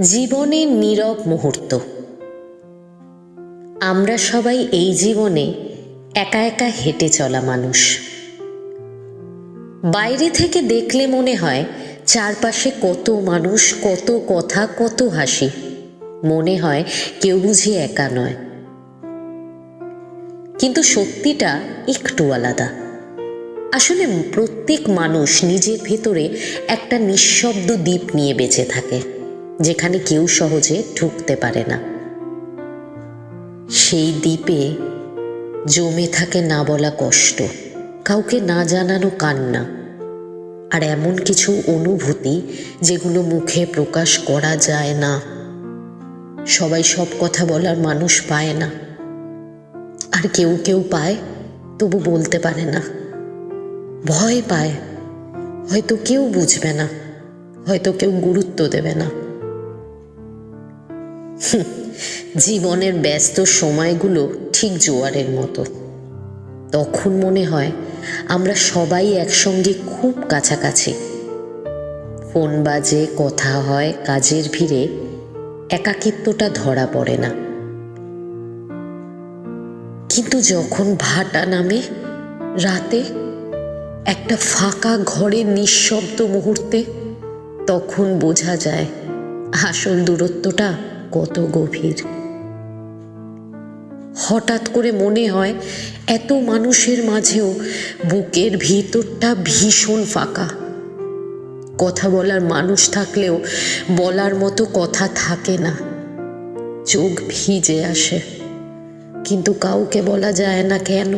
জীবনের নীরব মুহূর্ত। আমরা সবাই এই জীবনে একা একা হেঁটে চলা মানুষ। বাইরে থেকে দেখলে মনে হয় চারপাশে কত মানুষ, কত কথা, কত হাসি। মনে হয় কেউ বুঝি একা নয়, কিন্তু সত্যিটা একটু আলাদা। আসলে প্রত্যেক মানুষ নিজের ভেতরে একটা নিঃশব্দ দ্বীপ নিয়ে বেঁচে থাকে, যেখানে কেউ সহজে ঢুকতে পারে না। সেই দ্বীপে জমে থাকে না বলা কষ্ট, কাউকে না জানানো কান্না, আর এমন কিছু অনুভূতি যেগুলো মুখে প্রকাশ করা যায় না। সবাই সব কথা বলার মানুষ পায় না, আর কেউ কেউ পায় তবু বলতে পারে না। ভয় পায়, হয়তো কেউ বুঝবে না, হয়তো কেউ গুরুত্ব দেবে না। জীবনের ব্যস্ত সময়গুলো ঠিক জোয়ারের মতো। তখন মনে হয় আমরা সবাই একসঙ্গে খুব কাছাকাছি। ফোন বাজে, কথা হয়, কাজের ভিড়ে একাকিত্বটা ধরা পড়ে না। কিন্তু যখন ভাটা নামে রাতে, একটা ফাঁকা ঘরের নিঃশব্দ মুহূর্তে, তখন বোঝা যায় আসল দূরত্বটা কত গভীর। হঠাৎ করে মনে হয় এত মানুষের মাঝেও বুকের ভিতরটা ভীষণ ফাঁকা। কথা বলার মানুষ থাকলেও বলার মতো কথা থাকে না। চোখ ভিজে আসে, কিন্তু কাউকে বলা যায় না কেন।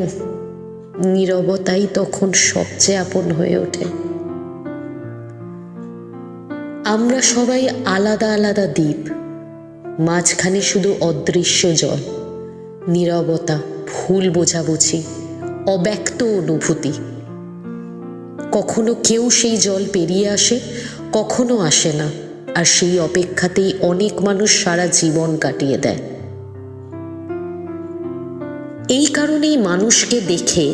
নীরবতাই তখন সবচেয়ে আপন হয়ে ওঠে। আমরা সবাই আলাদা আলাদা দ্বীপ, মাঝখানে শুধু অদৃশ্য জল, নীরবতা, ভুল বোঝাবুঝি, অব্যক্ত অনুভূতি। কখনো কেউ সেই জল পেরিয়ে আসে, কখনো আসে না, আর সেই অপেক্ষাতেই অনেক মানুষ সারা জীবন কাটিয়ে দেয়। এই কারণেই মানুষকে দেখে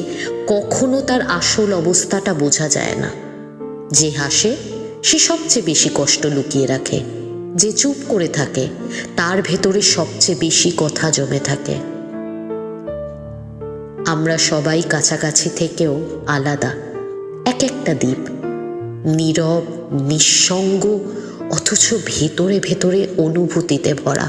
কখনো তার আসল অবস্থাটা বোঝা যায় না। যে হাসে সে সবচেয়ে বেশি কষ্ট লুকিয়ে রাখে, যে চুপ করে থাকে তার ভেতরে সবচেয়ে বেশি কথা জমে থাকে। আমরা সবাই কাছাকাছি থেকেও আলাদা, এক একটা দ্বীপ, নীরব, নিঃসঙ্গ, অথচ ভেতরে ভেতরে অনুভূতিতে ভরা।